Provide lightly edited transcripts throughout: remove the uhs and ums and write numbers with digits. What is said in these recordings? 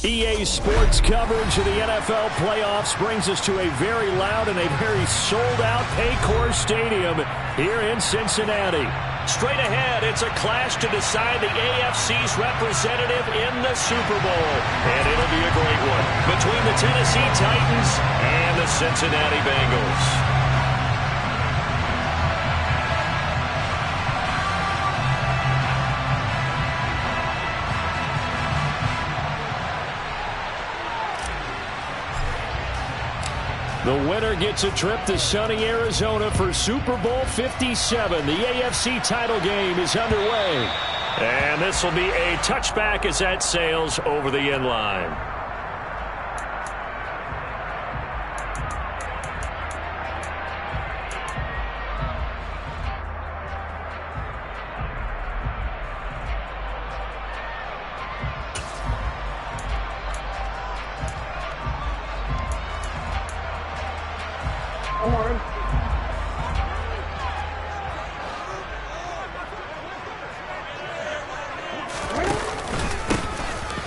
EA Sports coverage of the NFL playoffs brings us to a very loud and a very sold-out Paycor Stadium here in Cincinnati. Straight ahead, it's a clash to decide the AFC's representative in the Super Bowl. And it'll be a great one between the Tennessee Titans and the Cincinnati Bengals. The winner gets a trip to sunny Arizona for Super Bowl 57. The AFC title game is underway. And this will be a touchback as that sails over the end line.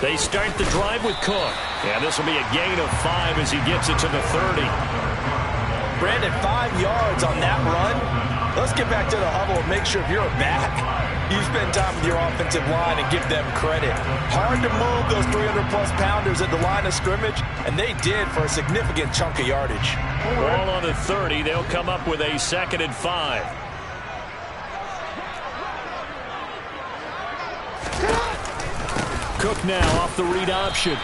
They start the drive with Cook. And this will be a gain of 5 as he gets it to the 30. Brandon, 5 yards on that run. Let's get back to the huddle and make sure if you're a back, you spend time with your offensive line and give them credit. Hard to move those 300-plus pounders at the line of scrimmage, and they did for a significant chunk of yardage. Ball on the 30. They'll come up with a 2nd and 5. Cook now off the read option.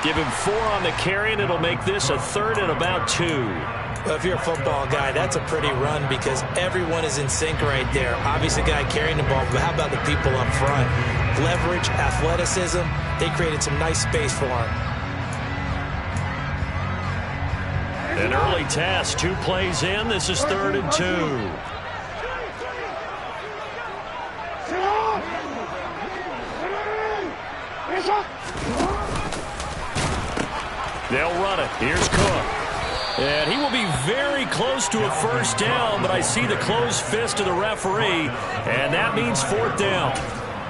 Give him 4 on the carry, and it'll make this a 3rd and about 2. Well, if you're a football guy, that's a pretty run because everyone is in sync right there. Obviously, the guy carrying the ball, but how about the people up front? Leverage, athleticism, they created some nice space for him. An early task, 2 plays in. This is 3rd and 2. They'll run it. Here's Cook. And he will be very close to a first down, but I see the closed fist of the referee, and that means 4th down.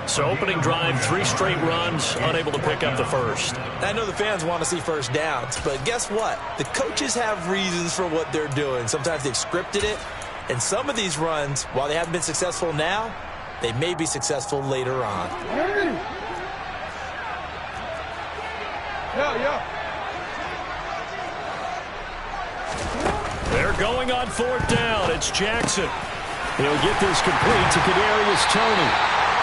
So opening drive, 3 straight runs, unable to pick up the first. I know the fans want to see first downs, but guess what? The coaches have reasons for what they're doing. Sometimes they've scripted it, and some of these runs, while they haven't been successful now, they may be successful later on. Yeah. They're going on 4th down. It's Jackson. He'll get this complete to Kadarius Toney.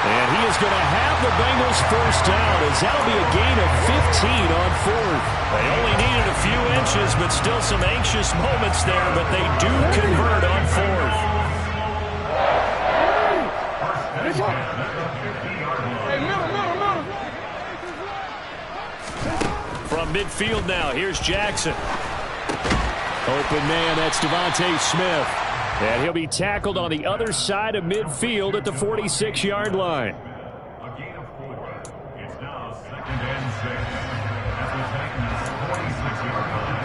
And he is going to have the Bengals first down as that'll be a gain of 15 on 4th. They only needed a few inches, but still some anxious moments there, but they do convert on 4th. From midfield now, here's Jackson. Open man, that's Devontae Smith. And he'll be tackled on the other side of midfield at the 46-yard line. A gain of 4. It's now 2nd and 6 at the Titans' 46-yard line.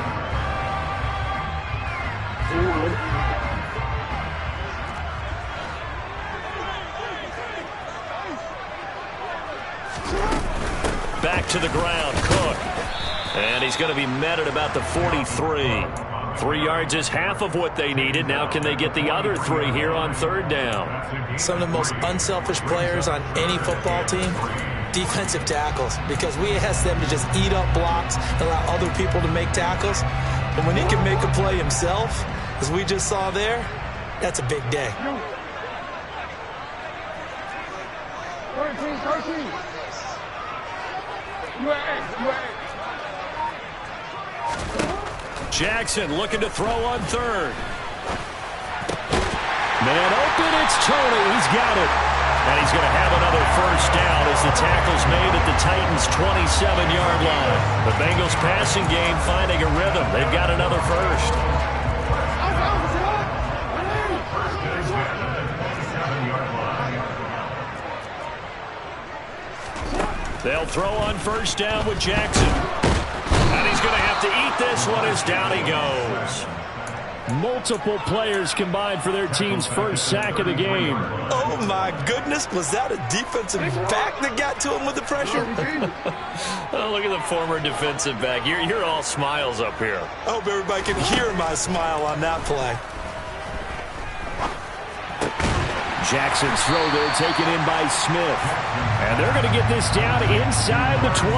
Back to the ground, Cook. And he's going to be met at about the 43. 3 yards is half of what they needed. Now can they get the other 3 here on 3rd down? Some of the most unselfish players on any football team, defensive tackles, because we ask them to just eat up blocks, allow other people to make tackles. But when he can make a play himself, as we just saw there, that's a big day. 13. Jackson looking to throw on 3rd. Man open, it's Toney. He's got it. And he's going to have another first down as the tackle's made at the Titans' 27-yard line. The Bengals passing game finding a rhythm. They've got another first. They'll throw on first down with Jackson. And he's going to have to eat this one as down he goes. Multiple players combined for their team's first sack of the game. Oh, my goodness. Was that a defensive back that got to him with the pressure? Oh, look at the former defensive back. You're all smiles up here. I hope everybody can hear my smile on that play. Jackson's throw there taken in by Smith. And they're going to get this down inside the 20.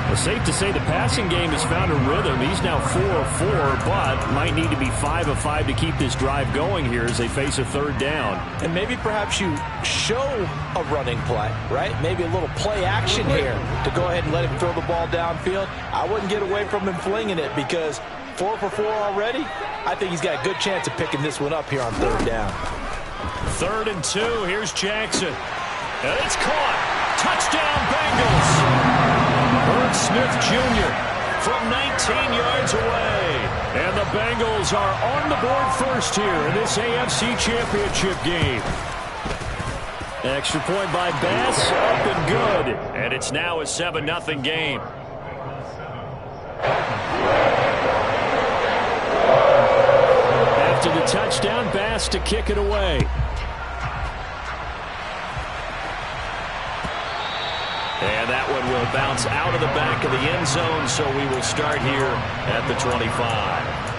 Well, safe to say the passing game has found a rhythm. He's now 4 of 4, but might need to be 5 of 5 to keep this drive going here as they face a third down. And maybe perhaps you show a running play, right? Maybe a little play action here to go ahead and let him throw the ball downfield. I wouldn't get away from him flinging it because 4 for 4 already. I think he's got a good chance of picking this one up here on third down. 3rd and 2. Here's Jackson. And it's caught. Touchdown, Bengals. Herb Smith Jr. from 19 yards away. And the Bengals are on the board first here in this AFC Championship game. Extra point by Bass, up and good. And it's now a 7-0 game. After the touchdown, Bass to kick it away. And that one will bounce out of the back of the end zone, so we will start here at the 25.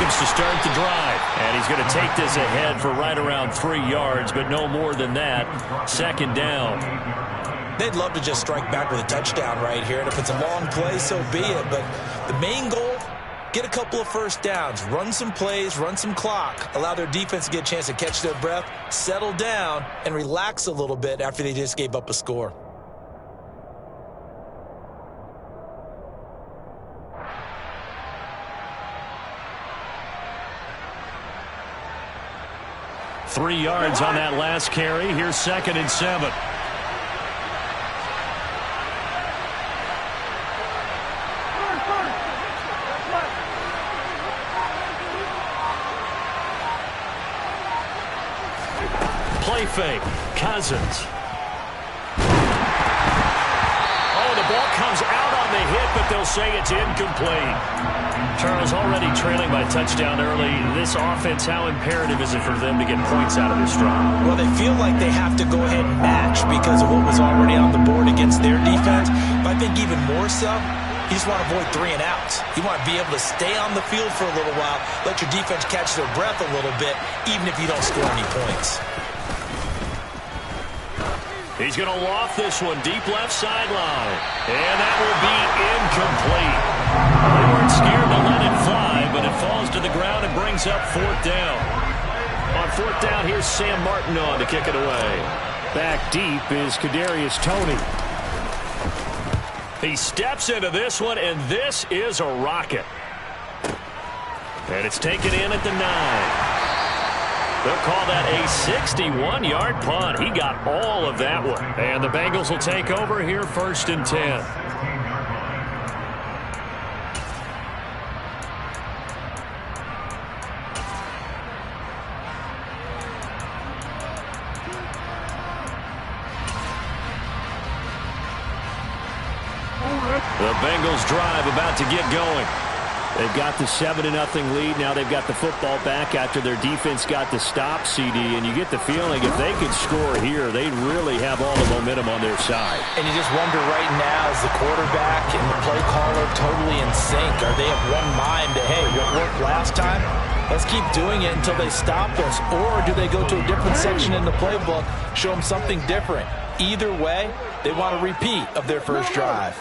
To start the drive, and he's going to take this ahead for right around 3 yards, but no more than that. 2nd down. They'd love to just strike back with a touchdown right here, and if it's a long play, so be it. But the main goal, get a couple of first downs, run some plays, run some clock, allow their defense to get a chance to catch their breath, settle down, and relax a little bit after they just gave up a score. Three yards on that last carry. Here's 2nd and 7. Play fake. Cousins. Oh, the ball comes out on the hit, but they'll say it's incomplete. Charles, already trailing by touchdown early. This offense, how imperative is it for them to get points out of this drive? Well, they feel like they have to go ahead and match because of what was already on the board against their defense. But I think even more so, you just want to avoid 3 and outs. You want to be able to stay on the field for a little while, let your defense catch their breath a little bit, even if you don't score any points. He's going to loft this one deep left sideline. And that will be incomplete. They weren't scared to let it fly, but it falls to the ground and brings up 4th down. On 4th down, here's Sam Martin on to kick it away. Back deep is Kadarius Toney. He steps into this one, and this is a rocket. And it's taken in at the 9. They'll call that a 61-yard punt. He got all of that one. And the Bengals will take over here 1st and 10. The Bengals drive about to get going. They've got the 7-0 lead. Now they've got the football back after their defense got the stop, CD. And you get the feeling if they could score here, they'd really have all the momentum on their side. And you just wonder right now, is the quarterback and the play caller totally in sync? Are they of one mind to, hey, what worked last time? Let's keep doing it until they stop us. Or do they go to a different section in the playbook, show them something different? Either way, they want a repeat of their first drive.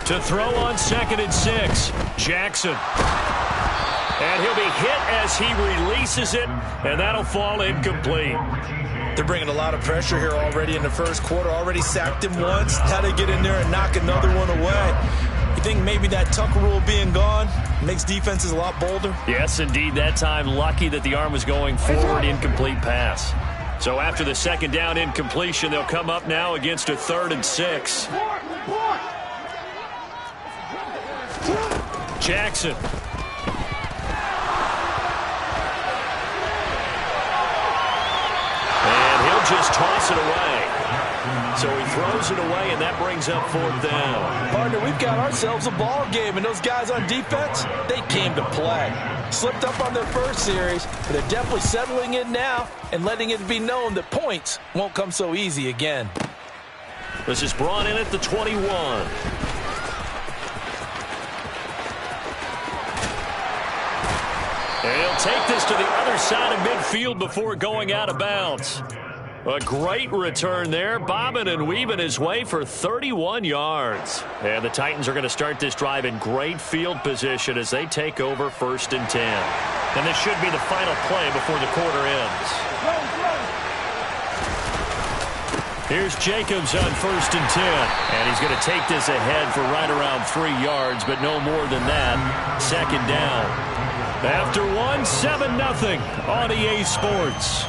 To throw on 2nd and 6, Jackson. And he'll be hit as he releases it, and that'll fall incomplete. They're bringing a lot of pressure here already in the first quarter. Already sacked him once. Now they get in there and knock another one away. You think maybe that tuck rule being gone makes defenses a lot bolder? Yes, indeed. That time, lucky that the arm was going forward. Incomplete pass. So after the second down incompletion, they'll come up now against a 3rd and 6. Jackson. And he'll just toss it away. So he throws it away, and that brings up 4th down. Partner, we've got ourselves a ball game, and those guys on defense, they came to play. Slipped up on their first series, but they're definitely settling in now and letting it be known that points won't come so easy again. This is brought in at the 21. And he'll take this to the other side of midfield before going out of bounds. A great return there, bobbing and weaving his way for 31 yards. And the Titans are going to start this drive in great field position as they take over 1st and 10. And this should be the final play before the quarter ends. Here's Jacobs on 1st and 10. And he's going to take this ahead for right around 3 yards, but no more than that. 2nd down. After 1, 7-0 on EA Sports.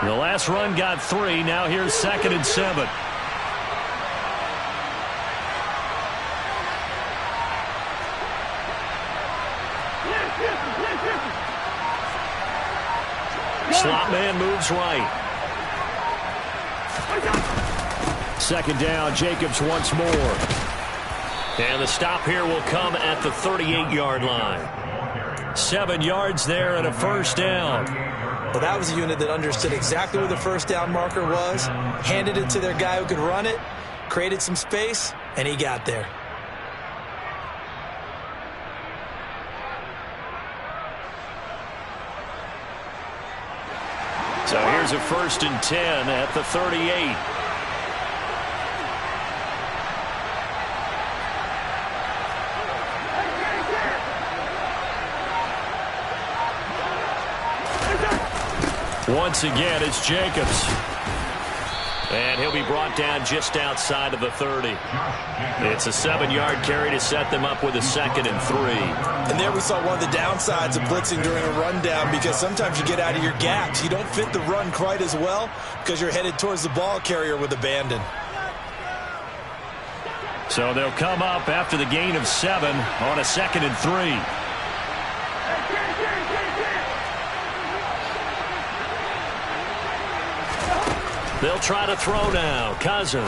The last run got 3. Now here's 2nd and 7. Slot man moves right. 2nd down, Jacobs once more. And the stop here will come at the 38-yard line. 7 yards there and a 1st down. Well, that was a unit that understood exactly where the 1st down marker was, handed it to their guy who could run it, created some space, and he got there. So here's a 1st and 10 at the 38. Once again, it's Jacobs. And he'll be brought down just outside of the 30. It's a 7-yard carry to set them up with a 2nd and 3. And there we saw one of the downsides of blitzing during a rundown, because sometimes you get out of your gaps. You don't fit the run quite as well because you're headed towards the ball carrier with abandon. So they'll come up after the gain of 7 on a 2nd and 3. They'll try to throw now. Cousins.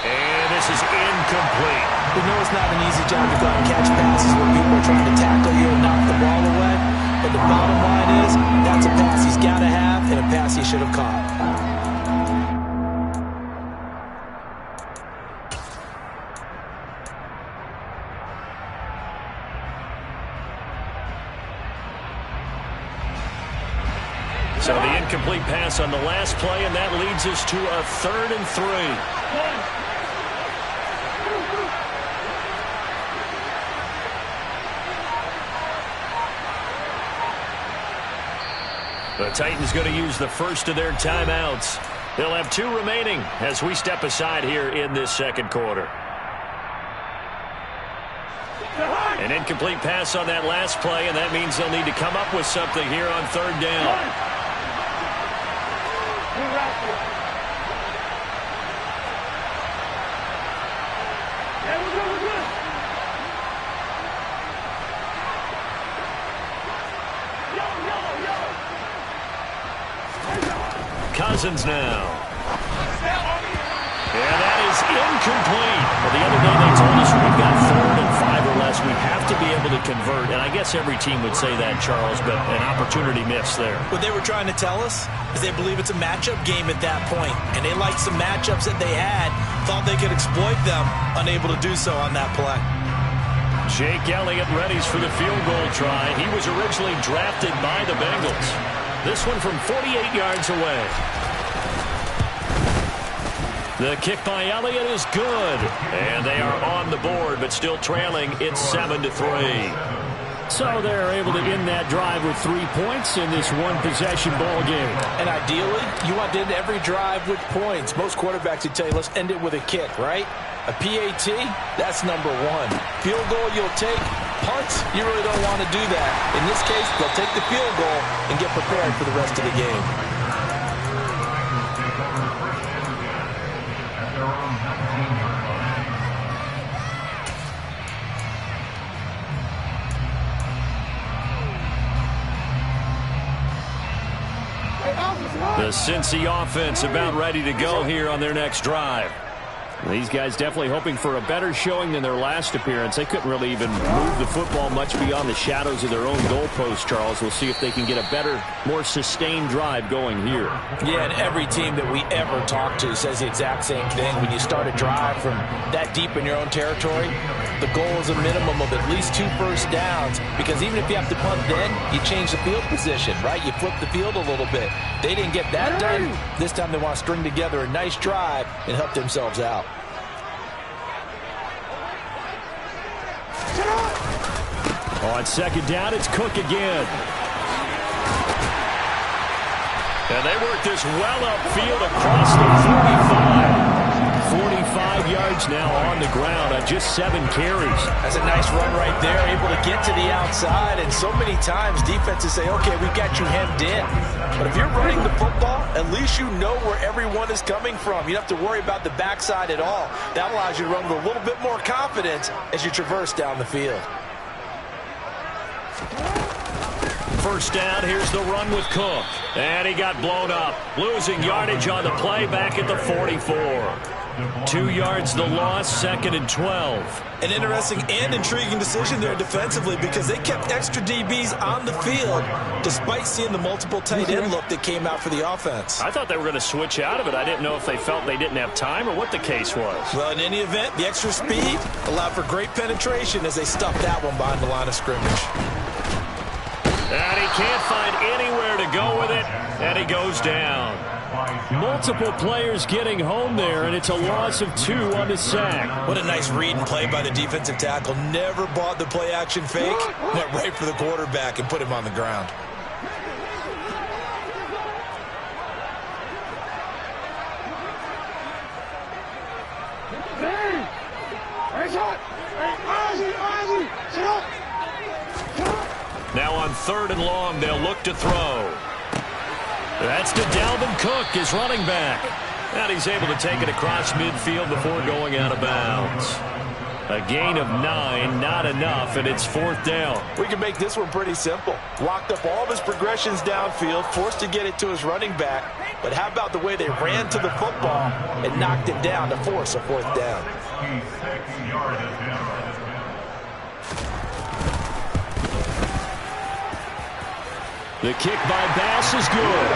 And this is incomplete. We know it's not an easy job to go out and catch passes when people are trying to tackle you and knock the ball away. But the bottom line is, that's a pass he's got to have and a pass he should have caught. So the incomplete pass on the last play, and that leads us to a 3rd and 3. The Titans going to use the first of their timeouts. They'll have 2 remaining as we step aside here in this 2nd quarter. An incomplete pass on that last play, and that means they'll need to come up with something here on 3rd down. Cousins now. And that is incomplete. Well, the other day they told us we've got 3rd and 5 or less. We have to be able to convert. And I guess every team would say that, Charles, but an opportunity missed there. What they were trying to tell us is they believe it's a matchup game at that point. And they liked some matchups that they had, thought they could exploit them, unable to do so on that play. Jake Elliott readies for the field goal try. He was originally drafted by the Bengals. This one from 48 yards away. The kick by Elliott is good. And they are on the board, but still trailing. It's 7-3. So they're able to end that drive with 3 points in this one-possession ball game. And ideally, you want to end every drive with points. Most quarterbacks would tell you, let's end it with a kick, right? A PAT, that's number one. Field goal you'll take. Punts, you really don't want to do that. In this case, they'll take the field goal and get prepared for the rest of the game. The Cincy offense about ready to go here on their next drive. These guys definitely hoping for a better showing than their last appearance. They couldn't really even move the football much beyond the shadows of their own goalpost, Charles. We'll see if they can get a better, more sustained drive going here. Yeah, and every team that we ever talk to says the exact same thing. When you start a drive from that deep in your own territory, the goal is a minimum of at least 2 first downs, because even if you have to punt then, you change the field position, right? You flip the field a little bit. They didn't get that done. This time they want to string together a nice drive and help themselves out. On second down, it's Cook again. And they work this well upfield across the 45. 45 yards now on the ground on just 7 carries. That's a nice run right there, able to get to the outside. And so many times defenses say, okay, we've got you hemmed in. But if you're running the football, at least you know where everyone is coming from. You don't have to worry about the backside at all. That allows you to run with a little bit more confidence as you traverse down the field. First down, here's the run with Cook. And he got blown up. Losing yardage on the play back at the 44. 2 yards the loss, 2nd and 12. An interesting and intriguing decision there defensively, because they kept extra DBs on the field despite seeing the multiple tight end look that came out for the offense. I thought they were going to switch out of it. I didn't know if they felt they didn't have time or what the case was. Well, in any event, the extra speed allowed for great penetration as they stuffed that one behind the line of scrimmage. And he can't find anywhere to go with it, and he goes down. Multiple players getting home there, and it's a loss of 2 on the sack. What a nice read and play by the defensive tackle. Never bought the play-action fake. Went right for the quarterback and put him on the ground. Now on 3rd and long, they'll look to throw. That's to Dalvin Cook, his running back. And he's able to take it across midfield before going out of bounds. A gain of 9, not enough, and it's 4th down. We can make this one pretty simple. Locked up all of his progressions downfield, forced to get it to his running back. But how about the way they ran to the football and knocked it down to force a 4th down? The kick by Bass is good.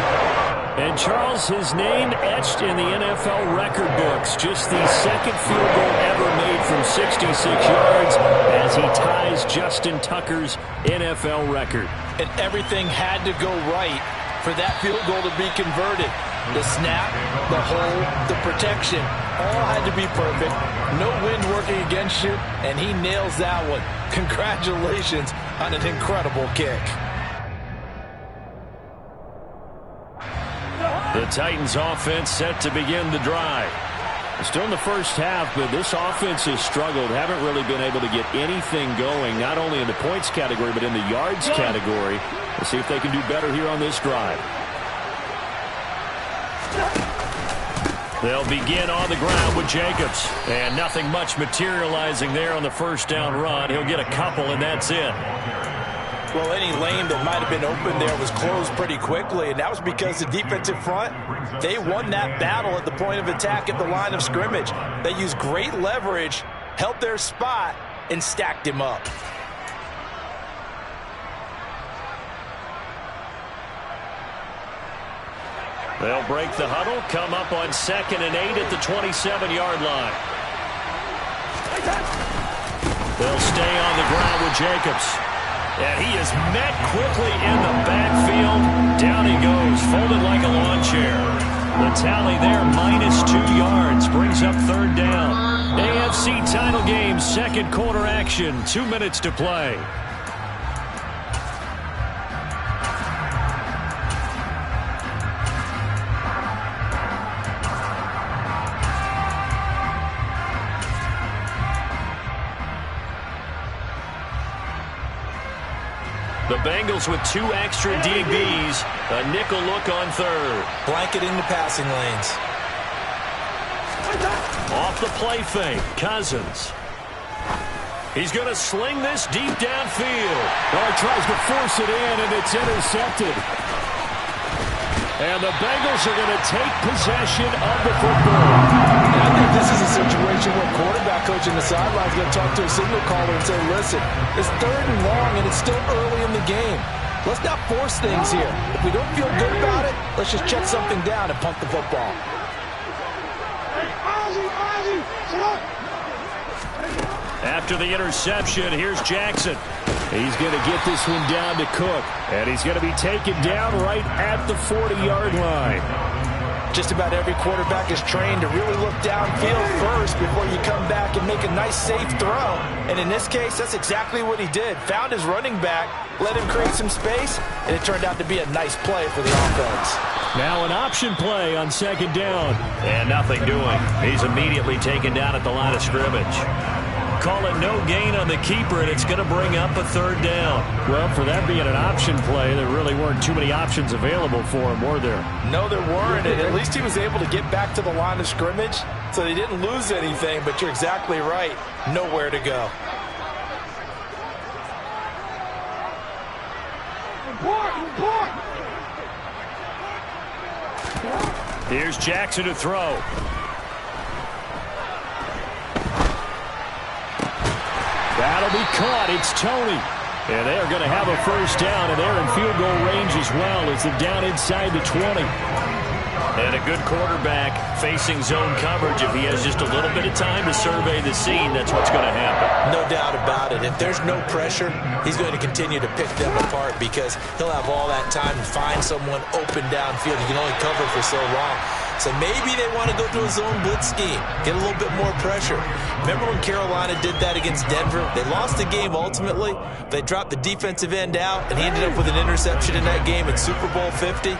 And Charles, his name etched in the NFL record books. Just the 2nd field goal ever made from 66 yards as he ties Justin Tucker's NFL record. And everything had to go right for that field goal to be converted. The snap, the hold, the protection, all had to be perfect. No wind working against you, and he nails that one. Congratulations on an incredible kick. The Titans offense set to begin the drive. Still in the first half, but this offense has struggled. Haven't really been able to get anything going, not only in the points category, but in the yards category. Let's see if they can do better here on this drive. They'll begin on the ground with Jacobs. And nothing much materializing there on the first down run. He'll get a couple, and that's it. Well, any lane that might have been open there was closed pretty quickly, and that was because the defensive front, they won that battle at the point of attack at the line of scrimmage. They used great leverage, held their spot, and stacked him up. They'll break the huddle, come up on 2nd and 8 at the 27-yard line. They'll stay on the for Jacobs. And he is met quickly in the backfield. Down he goes, folded like a lawn chair. The tally there, -2 yards, brings up third down. AFC title game, second quarter action, 2 minutes to play. The Bengals with 2 extra DBs. A nickel look on third. Blanketing the passing lanes. Off the play fake, Cousins. He's going to sling this deep downfield. Oh, he tries to force it in, and it's intercepted. And the Bengals are going to take possession of the football. And I think this is a situation where quarterback coach in the sideline is going to talk to a signal caller and say, listen, it's 3rd and long, and it's still early in the game. Let's not force things here. If we don't feel good about it, let's just check something down and punt the football. After the interception, here's Jackson. He's going to get this one down to Cook. And he's going to be taken down right at the 40-yard line. Just about every quarterback is trained to really look downfield first before you come back and make a nice, safe throw. And in this case, that's exactly what he did. Found his running back, let him create some space, and it turned out to be a nice play for the offense. Now an option play on second down. And nothing doing. He's immediately taken down at the line of scrimmage. Call it no gain on the keeper, and it's going to bring up a third down. Well, for that being an option play, there really weren't too many options available for him, were there? No, there weren't, and at least he was able to get back to the line of scrimmage, so they didn't lose anything, but you're exactly right. Nowhere to go. Here's Jackson to throw. That'll be caught. It's Tony. And they are going to have a first down, and they're in field goal range as well as they're down inside the 20. And a good quarterback facing zone coverage. If he has just a little bit of time to survey the scene, that's what's going to happen. No doubt about it. If there's no pressure, he's going to continue to pick them apart because he'll have all that time to find someone open downfield. He can only cover for so long. So maybe they want to go to a zone blitz scheme, get a little bit more pressure. Remember when Carolina did that against Denver? They lost the game ultimately. They dropped the defensive end out, and he ended up with an interception in that game in Super Bowl 50.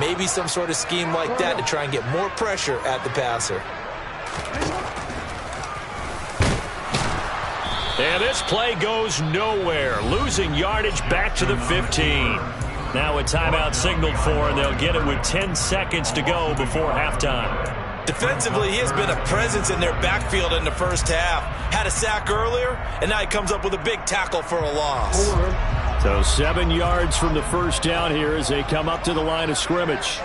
Maybe some sort of scheme like that to try and get more pressure at the passer. And this play goes nowhere, losing yardage back to the 15. Now a timeout signaled for, and they'll get it with 10 seconds to go before halftime. Defensively, he has been a presence in their backfield in the first half. Had a sack earlier, and now he comes up with a big tackle for a loss. So 7 yards from the first down here as they come up to the line of scrimmage.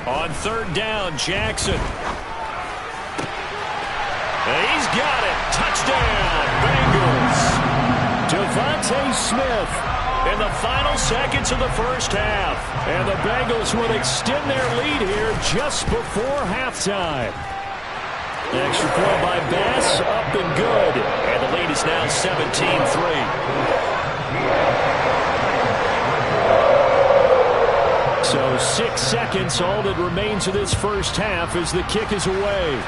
On third down, Jackson. He's got it. Touchdown, Bengals. Devontae Smith In the final seconds of the first half. And the Bengals would extend their lead here just before halftime. Extra point by Bass, up and good. And the lead is now 17-3. So 6 seconds, all that remains of this first half as the kick is away.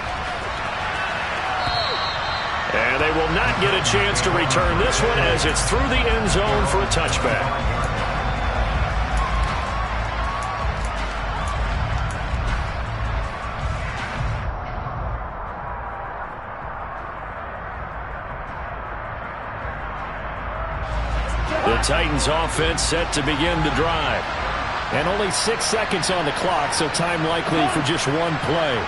And they will not get a chance to return this one as it's through the end zone for a touchback. The Titans offense set to begin the drive. And only 6 seconds on the clock, so time likely for just one play.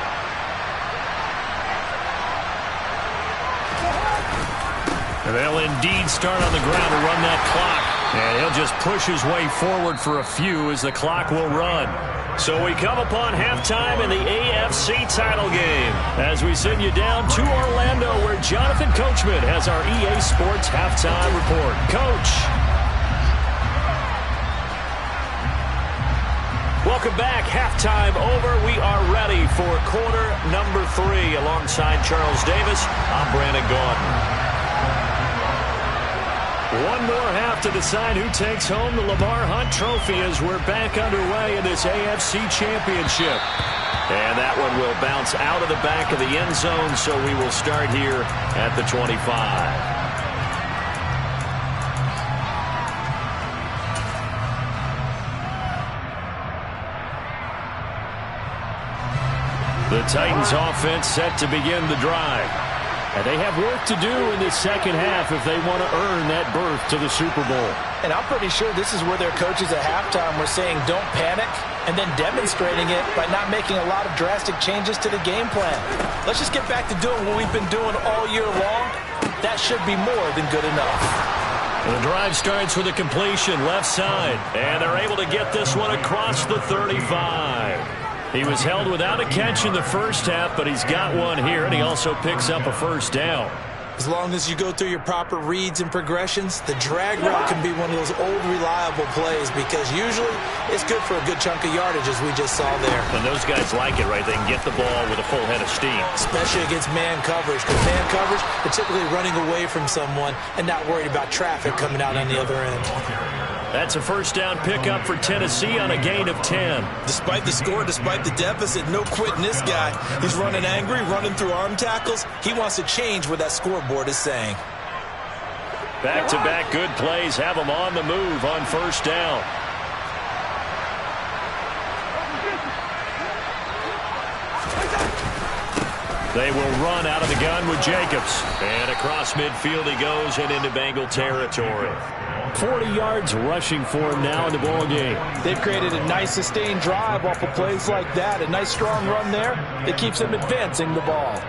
They'll indeed start on the ground to run that clock. And he'll just push his way forward for a few as the clock will run. So we come upon halftime in the AFC title game as we send you down to Orlando where Jonathan Coachman has our EA Sports halftime report. Coach. Welcome back. Halftime over. We are ready for quarter number 3. Alongside Charles Davis, I'm Brandon Gaudin. One more half to decide who takes home the Lamar Hunt Trophy as we're back underway in this AFC Championship. And that one will bounce out of the back of the end zone, so we will start here at the 25. The Titans offense set to begin the drive. And they have work to do in this second half if they want to earn that berth to the Super Bowl. And I'm pretty sure this is where their coaches at halftime were saying don't panic, and then demonstrating it by not making a lot of drastic changes to the game plan. Let's just get back to doing what we've been doing all year long. That should be more than good enough. And the drive starts with a completion left side. And they're able to get this one across the 35. He was held without a catch in the first half, but he's got one here, and he also picks up a first down. As long as you go through your proper reads and progressions, the drag route can be one of those old reliable plays because usually it's good for a good chunk of yardage as we just saw there. And those guys like it, right? They can get the ball with a full head of steam. Especially against man coverage, because man coverage, particularly running away from someone and not worried about traffic coming out on the other end. That's a first down pickup for Tennessee on a gain of 10. Despite the score, despite the deficit, no quitting this guy. He's running angry, running through arm tackles. He wants to change what that scoreboard is saying. Back-to-back good plays have him on the move on first down. They will run out of the gun with Jacobs. And across midfield he goes and into Bengal territory. 40 yards rushing for him now in the ball game. They've created a nice sustained drive off of plays like that. A nice strong run there. It keeps them advancing the ball.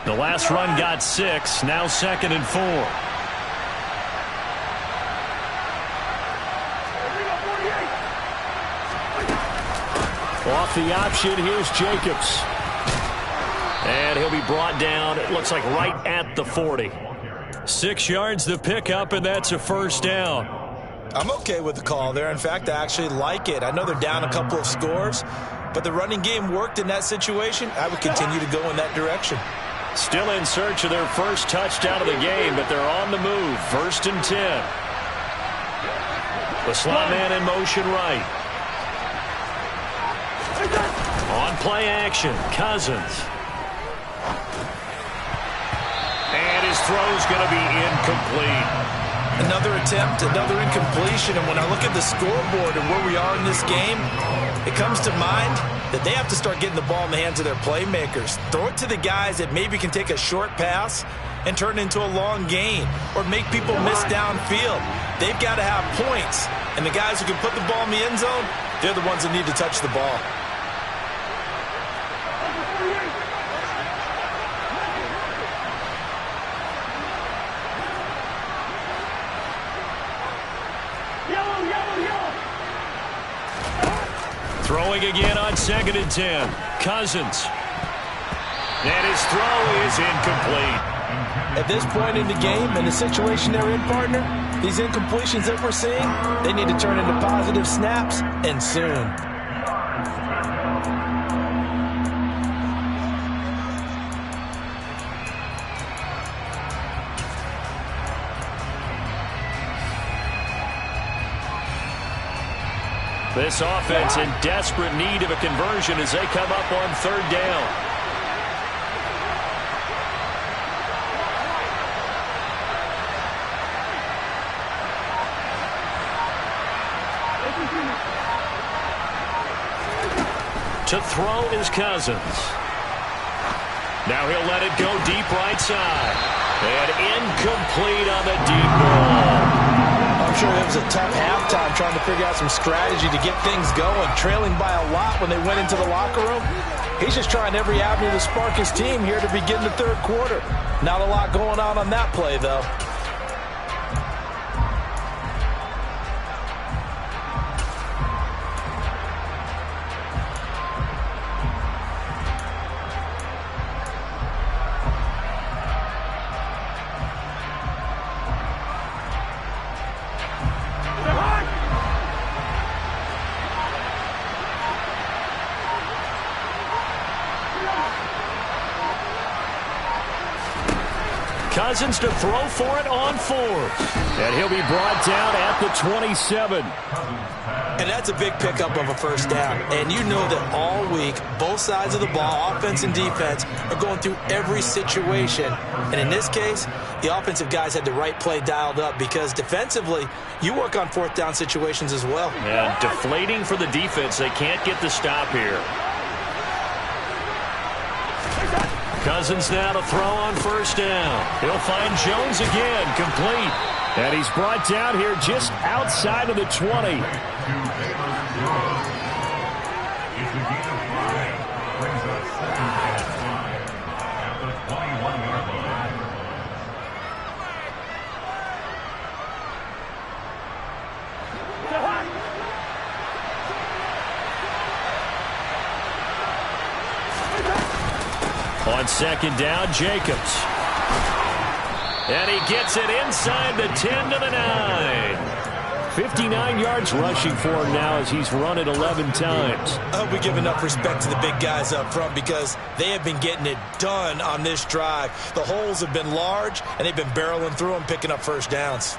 The last run got 6. Now 2nd and 4. Off the option, here's Jacobs. And he'll be brought down, it looks like right at the 40. 6 yards the pickup, and that's a first down. I'm okay with the call there. In fact, I actually like it. I know they're down a couple of scores, but the running game worked in that situation. I would continue to go in that direction. Still in search of their first touchdown of the game, but they're on the move. 1st and 10. The slot man in motion right. On play action, Cousins. And his throw's going to be incomplete. Another attempt, another incompletion, and when I look at the scoreboard and where we are in this game, it comes to mind that they have to start getting the ball in the hands of their playmakers. Throw it to the guys that maybe can take a short pass and turn it into a long gain or make people miss downfield. They've got to have points, and the guys who can put the ball in the end zone, they're the ones that need to touch the ball. Throwing again on 2nd and 10. Cousins. And his throw is incomplete. At this point in the game and the situation they're in, partner, these incompletions that we're seeing, they need to turn into positive snaps, and soon. This offense in desperate need of a conversion as they come up on 3rd down. To throw is Cousins. Now he'll let it go deep right side. And incomplete on the deep ball. I'm sure it was a tough halftime trying to figure out some strategy to get things going, trailing by a lot when they went into the locker room. He's just trying every avenue to spark his team here to begin the 3rd quarter. Not a lot going on that play, though. Cousins to throw for it on fourth. And he'll be brought down at the 27. And that's a big pickup of a first down. And you know that all week, both sides of the ball, offense and defense, are going through every situation. And in this case, the offensive guys had the right play dialed up because defensively, you work on fourth down situations as well. And deflating for the defense. They can't get the stop here. Cousins now to throw on first down. He'll find Jones again, complete. And he's brought down here just outside of the 20. On second down, Jacobs. And he gets it inside the 10 to the 9. 59 yards rushing for him now as he's run it 11 times. I hope we give enough respect to the big guys up front because they have been getting it done on this drive. The holes have been large, and they've been barreling through them, picking up first downs.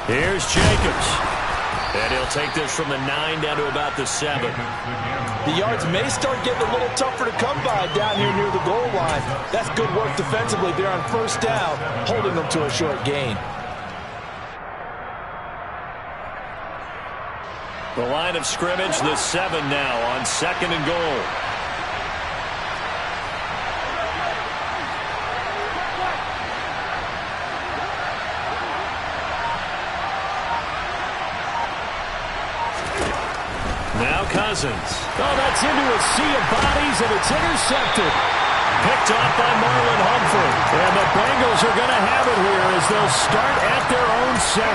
Here's Jacobs. And he'll take this from the 9 down to about the 7. The yards may start getting a little tougher to come by down here near the goal line. That's good work defensively there on first down, holding them to a short gain. The line of scrimmage, the 7 now on second and goal. Now Cousins. Oh, that's into a sea of bodies, and it's intercepted. Picked off by Marlon Humphrey. And the Bengals are going to have it here as they'll start at their own 7.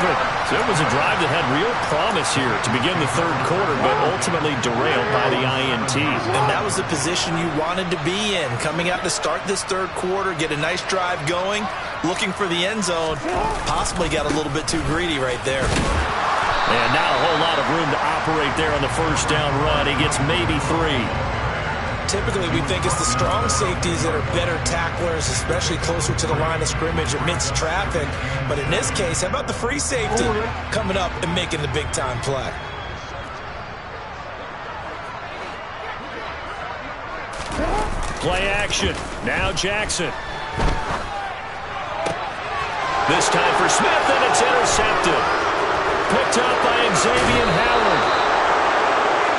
So it was a drive that had real promise here to begin the third quarter, but ultimately derailed by the INT. And that was the position you wanted to be in. Coming out to start this third quarter, get a nice drive going, looking for the end zone. Possibly got a little bit too greedy right there. And not a whole lot of room to operate there on the first down run. He gets maybe 3. Typically, we think it's the strong safeties that are better tacklers, especially closer to the line of scrimmage amidst traffic. But in this case, how about the free safety coming up and making the big-time play? Play action. Now Jackson. This time for Smith, and it's intercepted. Picked up by Xavier Howard.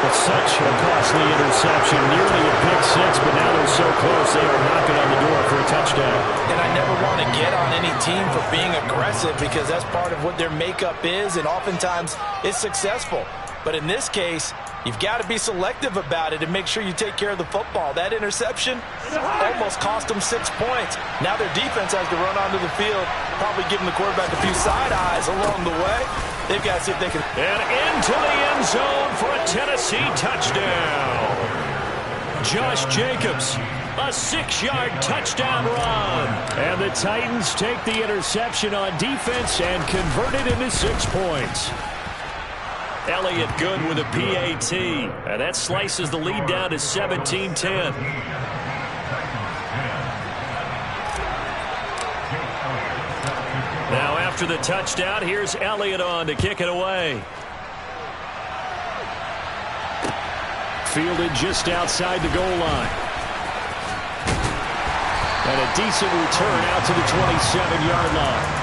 It's such a costly interception. Nearly a pick six, but now they're so close they are knocking on the door for a touchdown. And I never want to get on any team for being aggressive because that's part of what their makeup is, and oftentimes it's successful. But in this case, you've got to be selective about it and make sure you take care of the football. That interception almost cost them 6 points. Now their defense has to run onto the field, probably giving the quarterback a few side eyes along the way. They've got to see if they can. And into the end zone for a Tennessee touchdown. Josh Jacobs, a 6-yard touchdown run. And the Titans take the interception on defense and convert it into 6 points. Elliott good with a PAT. And that slices the lead down to 17-10. Now after the touchdown, here's Elliott on to kick it away. Fielded just outside the goal line. And a decent return out to the 27-yard line.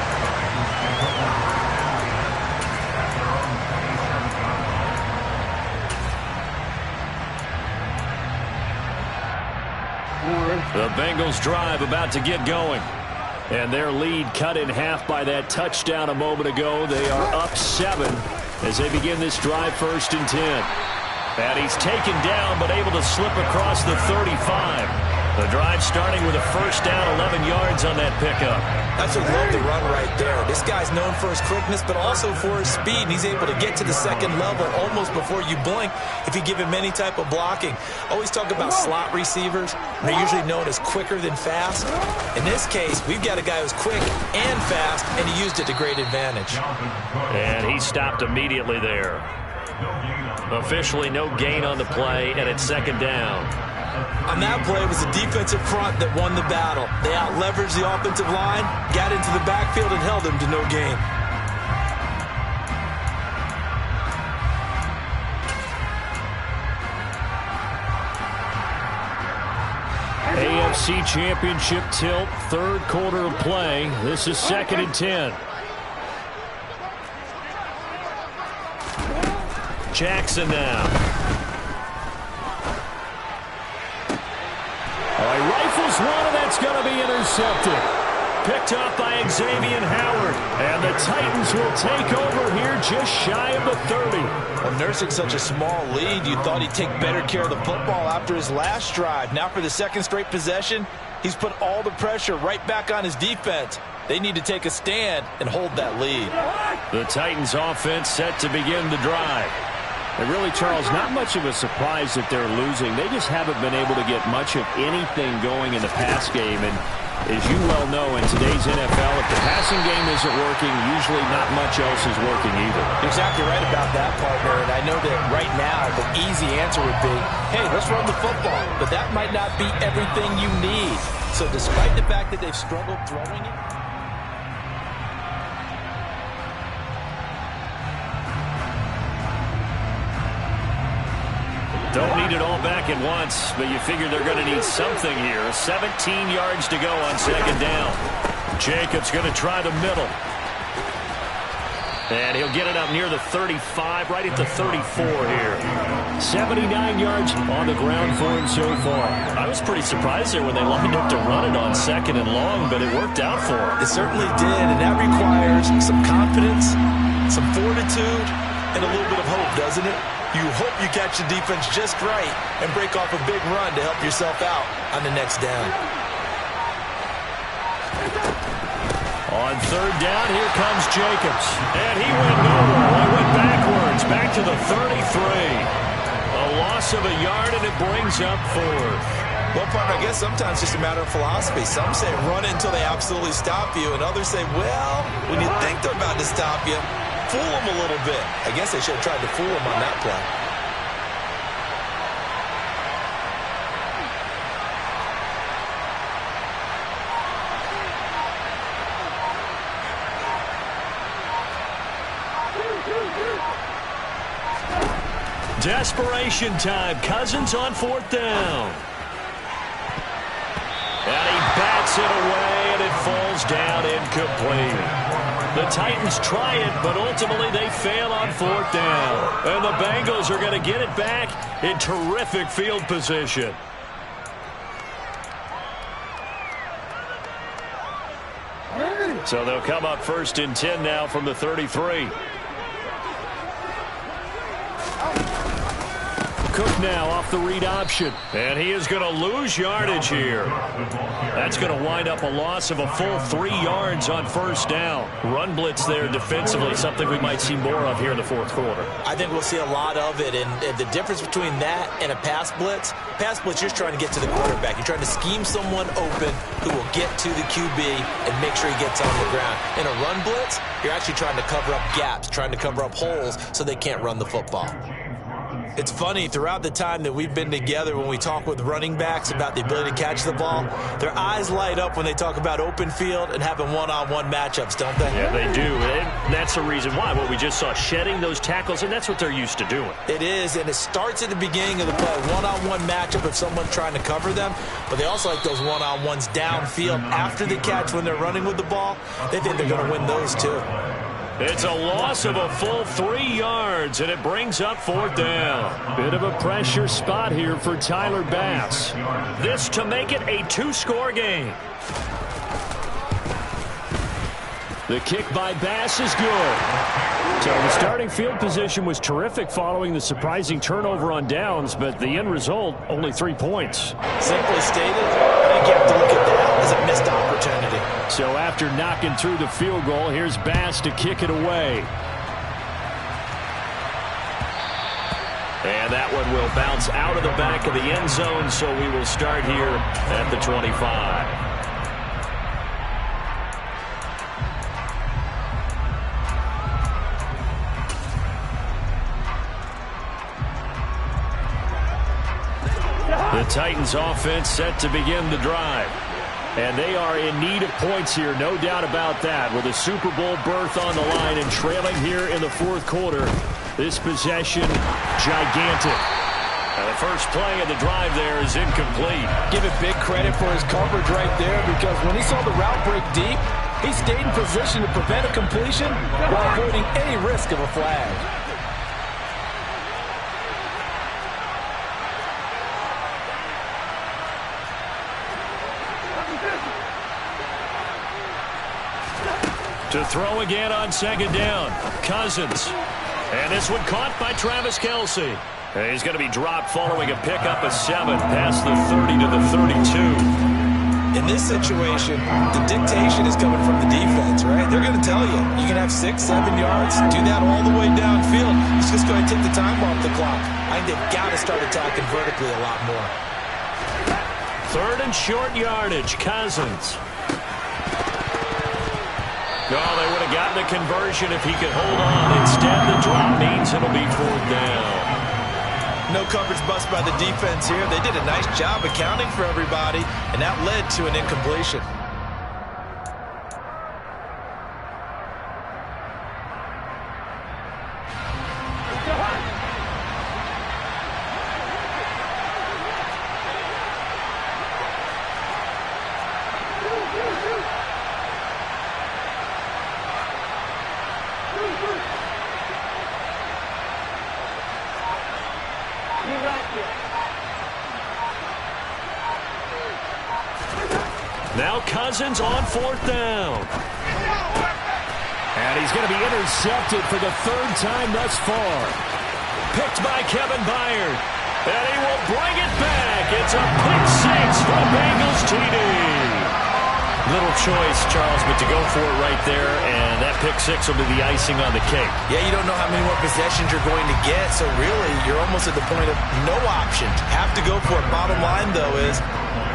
The Bengals drive about to get going. And their lead cut in half by that touchdown a moment ago. They are up 7 as they begin this drive, 1st and 10. And he's taken down but able to slip across the 35. The drive starting with a first down, 11 yards on that pickup. That's what love the run right there. This guy's known for his quickness, but also for his speed. And he's able to get to the second level almost before you blink if you give him any type of blocking. Always talk about slot receivers. They're usually known as quicker than fast. In this case, we've got a guy who's quick and fast, and he used it to great advantage. And he stopped immediately there. Officially no gain on the play, and it's second down. On that play, it was the defensive front that won the battle. They out-leveraged the offensive line, got into the backfield, and held him to no gain. AFC Championship tilt, third quarter of play. This is 2nd and 10. Jackson now. He rifles one, and that's going to be intercepted. Picked up by Xavier Howard. And the Titans will take over here just shy of the 30. Well, nursing such a small lead, you thought he'd take better care of the football after his last drive. Now for the second straight possession, he's put all the pressure right back on his defense. They need to take a stand and hold that lead. The Titans offense set to begin the drive. And really, Charles, not much of a surprise that they're losing. They just haven't been able to get much of anything going in the pass game. And as you well know, in today's NFL, if the passing game isn't working, usually not much else is working either. You're exactly right about that, partner. And I know that right now the easy answer would be, hey, let's run the football. But that might not be everything you need. So despite the fact that they've struggled throwing it, don't need it all back at once, but you figure they're going to need something here. 17 yards to go on second down. Jacobs going to try the middle. And he'll get it up near the 35, right at the 34 here. 79 yards on the ground for him so far. I was pretty surprised there when they lined up to run it on second and long, but it worked out for him. It certainly did, and that requires some confidence, some fortitude, and a little bit of hope, doesn't it? You hope you catch the defense just right and break off a big run to help yourself out on the next down. On third down, here comes Jacobs. And he went nowhere. He went backwards, back to the 33. A loss of a yard, and it brings up fourth. Well, partner, I guess sometimes it's just a matter of philosophy. Some say run it until they absolutely stop you, and others say, well, when you think they're about to stop you, fool them a little bit. I guess they should have tried to fool them on that play. Desperation time. Cousins on fourth down. And he bats it away, and it falls down incomplete. The Titans try it, but ultimately they fail on fourth down. And the Bengals are going to get it back in terrific field position. So they'll come up 1st and 10 now from the 33. Cook now off the read option. And he is going to lose yardage here. That's going to wind up a loss of a full 3 yards on first down. Run blitz there defensively, something we might see more of here in the fourth quarter. I think we'll see a lot of it. And the difference between that and a pass blitz, you're just trying to get to the quarterback. You're trying to scheme someone open who will get to the QB and make sure he gets on the ground. In a run blitz, you're actually trying to cover up gaps, trying to cover up holes so they can't run the football. It's funny, throughout the time that we've been together, when we talk with running backs about the ability to catch the ball, their eyes light up when they talk about open field and having one-on-one matchups, don't they? Yeah, they do. And that's the reason why. What we just saw, shedding those tackles, and that's what they're used to doing. It is, and it starts at the beginning of the play. One-on-one matchup if someone's trying to cover them, but they also like those one-on-ones downfield after the catch when they're running with the ball. They think they're going to win those too. It's a loss of a full 3 yards, and it brings up fourth down. Bit of a pressure spot here for Tyler Bass. This to make it a 2-score game. The kick by Bass is good. So the starting field position was terrific following the surprising turnover on downs, but the end result, only 3 points. Simply stated, I think you have to look at that as a missed opportunity. So after knocking through the field goal, here's Bass to kick it away. And that one will bounce out of the back of the end zone, so we will start here at the 25. The Titans offense set to begin the drive. And they are in need of points here, no doubt about that. With a Super Bowl berth on the line and trailing here in the fourth quarter, this possession, gigantic. And the first play of the drive there is incomplete. Give it big credit for his coverage right there, because when he saw the route break deep, he stayed in position to prevent a completion while avoiding any risk of a flag. To throw again on second down, Cousins. And this one caught by Travis Kelce. And he's going to be dropped following a pickup of 7 past the 30 to the 32. In this situation, the dictation is coming from the defense, right? They're going to tell you, you can have 6, 7 yards, do that all the way downfield. It's just going to take the time off the clock. I think they've got to start attacking vertically a lot more. Third and short yardage, Cousins. No, they would have gotten the conversion if he could hold on. Instead, the drop means it'll be 4th down. No coverage bust by the defense here. They did a nice job accounting for everybody, and that led to an incompletion. Now Cousins on 4th down. And he's going to be intercepted for the 3rd time thus far. Picked by Kevin Byard. And he will bring it back. It's a pick 6 for the Bengals TD. Little choice, Charles, but to go for it right there, and that pick 6 will be the icing on the cake. Yeah, you don't know how many more possessions you're going to get, so really you're almost at the point of no options. Have to go for it. Bottom line, though, is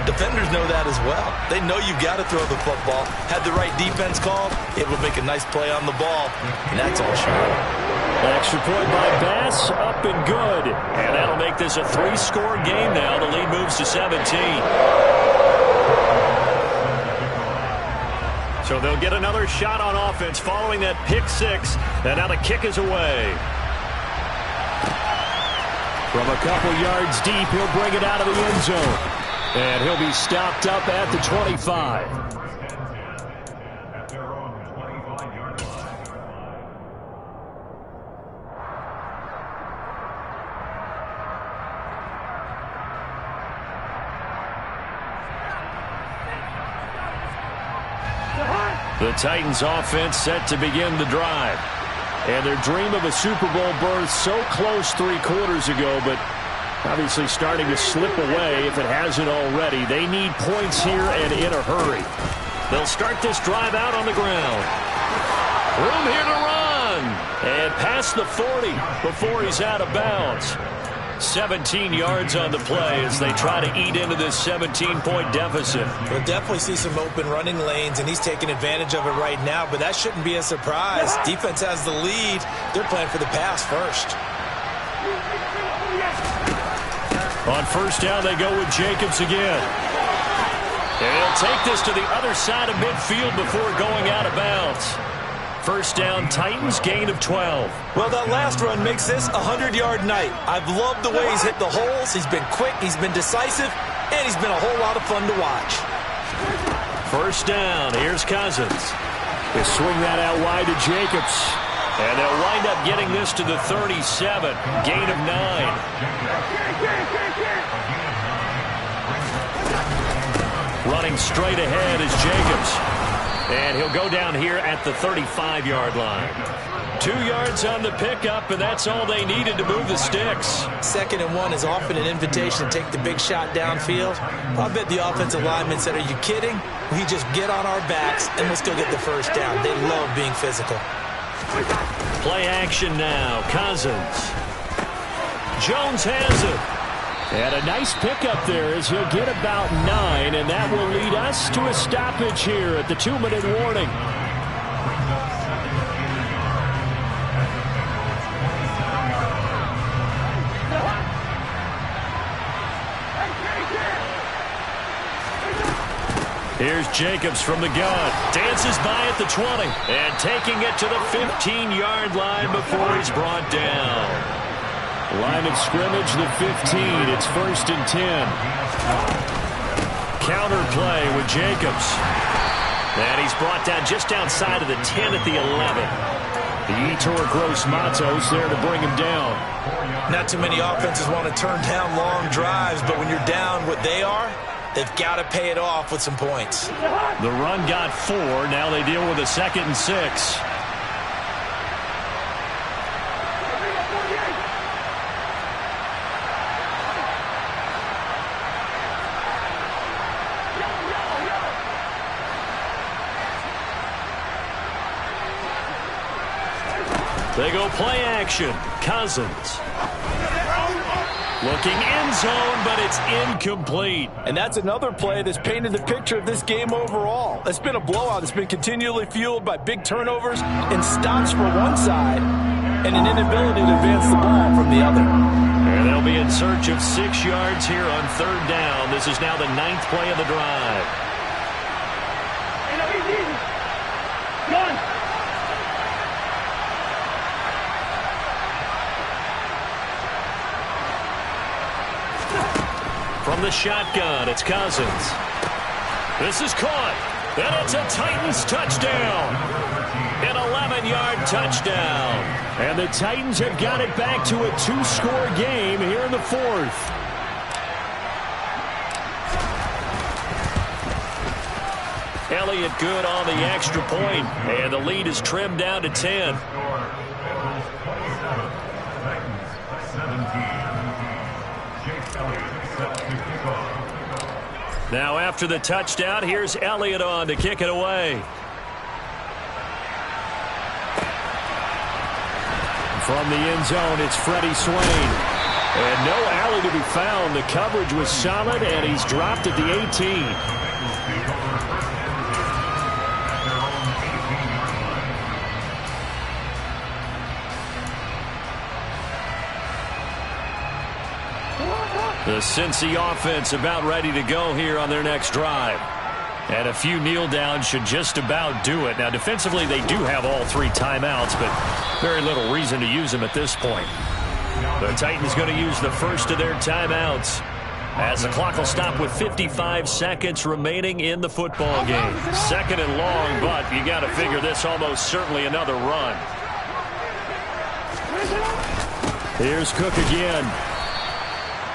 defenders know that as well. They know you've got to throw the football. Had the right defense called, able to make a nice play on the ball, and that's all she wrote. Extra point by Bass, up and good. And that'll make this a 3-score game now. The lead moves to 17. So they'll get another shot on offense following that pick 6. And now the kick is away. From a couple yards deep, he'll bring it out of the end zone. And he'll be stopped up at the 25. The Titans offense set to begin the drive. And their dream of a Super Bowl berth so close 3 quarters ago, but obviously starting to slip away if it hasn't already. They need points here and in a hurry. They'll start this drive out on the ground. Room here to run. And past the 40 before he's out of bounds. 17 yards on the play as they try to eat into this 17-point deficit. We'll definitely see some open running lanes, and he's taking advantage of it right now, but that shouldn't be a surprise. Defense has the lead. They're playing for the pass first. On 1st down, they go with Jacobs again. And he'll take this to the other side of midfield before going out of bounds. 1st down, Titans, gain of 12. Well, that last run makes this a 100-yard night. I've loved the way he's hit the holes. He's been quick, he's been decisive, and he's been a whole lot of fun to watch. 1st down, here's Cousins. They swing that out wide to Jacobs. And they'll wind up getting this to the 37, gain of 9. Running straight ahead is Jacobs. And he'll go down here at the 35-yard line. 2 yards on the pickup, and that's all they needed to move the sticks. 2nd and 1 is often an invitation to take the big shot downfield. I bet the offensive lineman said, are you kidding? We just get on our backs, and let's go get the first down. They love being physical. Play action now. Cousins. Jones has it. And a nice pickup there as he'll get about 9, and that will lead us to a stoppage here at the 2-minute warning. Here's Jacobs from the gun. Dances by at the 20. And taking it to the 15-yard line before he's brought down. Line of scrimmage, the 15. It's 1st and 10. Counter play with Jacobs. And he's brought down just outside of the 10 at the 11. The Yetur Gross-Matos there to bring him down. Not too many offenses want to turn down long drives, but when you're down what they are, they've got to pay it off with some points. The run got 4. Now they deal with a 2nd and 6. They go play action. Cousins. Looking end zone, but it's incomplete. And that's another play that's painted the picture of this game overall. It's been a blowout. It's been continually fueled by big turnovers and stops for one side and an inability to advance the ball from the other. And they'll be in search of 6 yards here on 3rd down. This is now the 9th play of the drive. From the shotgun, it's Cousins. This is caught, and it's a Titans touchdown. An 11-yard touchdown. And the Titans have got it back to a 2-score game here in the 4th. Elliott good on the extra point, and the lead is trimmed down to 10. Now after the touchdown, here's Elliott on to kick it away. From the end zone, it's Freddie Swain. And no alley to be found. The coverage was solid, and he's dropped at the 18. The Cincy offense about ready to go here on their next drive. And a few kneel downs should just about do it. Now, defensively, they do have all 3 timeouts, but very little reason to use them at this point. The Titans going to use the first of their timeouts as the clock will stop with 55 seconds remaining in the football game. 2nd and long, but you got to figure this almost certainly another run. Here's Cook again.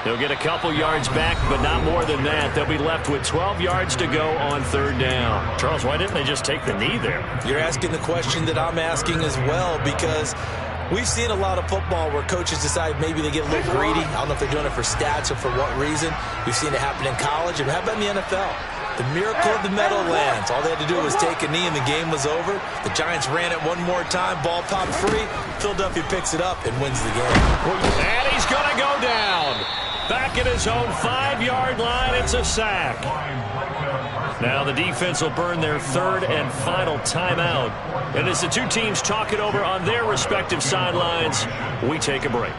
They'll get a couple yards back, but not more than that. They'll be left with 12 yards to go on 3rd down. Charles, why didn't they just take the knee there? You're asking the question that I'm asking as well, because we've seen a lot of football where coaches decide maybe they get a little greedy. I don't know if they're doing it for stats or for what reason. We've seen it happen in college, and how about in the NFL? The miracle of the Meadowlands. All they had to do was take a knee, and the game was over. The Giants ran it one more time. Ball popped free. Philadelphia picks it up and wins the game. And he's going to go down. Back at his own 5-yard line, it's a sack. Now the defense will burn their 3rd and final timeout. And as the 2 teams talk it over on their respective sidelines, we take a break.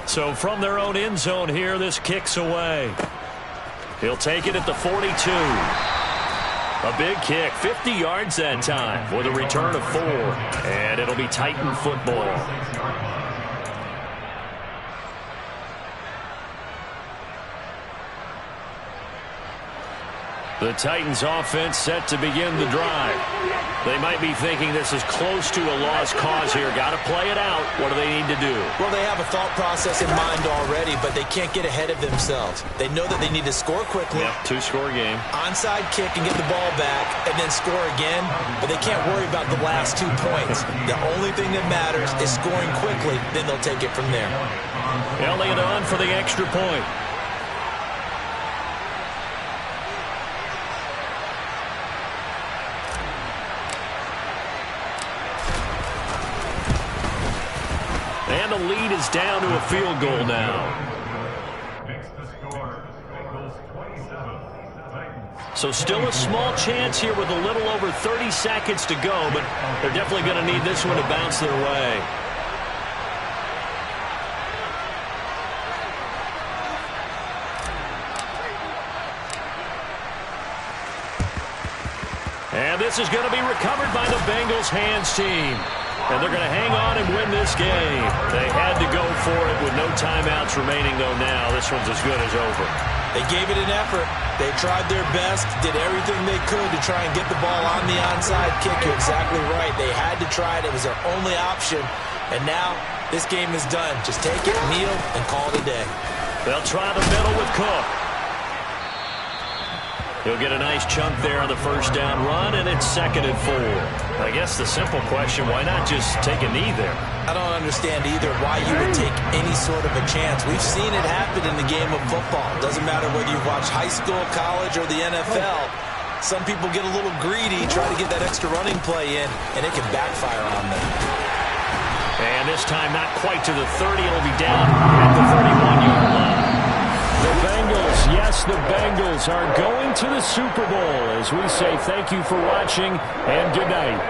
So from their own end zone here, this kicks away. He'll take it at the 42. A big kick, 50 yards that time with a return of 4. And it'll be Titan football. The Titans offense set to begin the drive. They might be thinking this is close to a lost cause here. Got to play it out. What do they need to do? Well, they have a thought process in mind already, but they can't get ahead of themselves. They know that they need to score quickly. Yep, two-score game. Onside kick and get the ball back and then score again, but they can't worry about the last 2 points. The only thing that matters is scoring quickly, then they'll take it from there. Elliott on for the extra point. And the lead is down to a field goal now. So still a small chance here with a little over 30 seconds to go, but they're definitely going to need this one to bounce their way. And this is going to be recovered by the Bengals hands team. And they're going to hang on and win this game. They had to go for it with no timeouts remaining, though, now. This one's as good as over. They gave it an effort. They tried their best, did everything they could to try and get the ball on the onside kick. You're exactly right. They had to try it. It was their only option. And now this game is done. Just take it, kneel, and call it a day. They'll try the middle with Cook. He'll get a nice chunk there on the first down run, and it's 2nd and 4. I guess the simple question, why not just take a knee there? I don't understand either why you would take any sort of a chance. We've seen it happen in the game of football. Doesn't matter whether you watch high school, college, or the NFL. Some people get a little greedy, try to get that extra running play in, and it can backfire on them. And this time not quite to the 30. It'll be down at the 31-yard line. The Bengals, yes, the Bengals are going to the Super Bowl as we say thank you for watching and good night.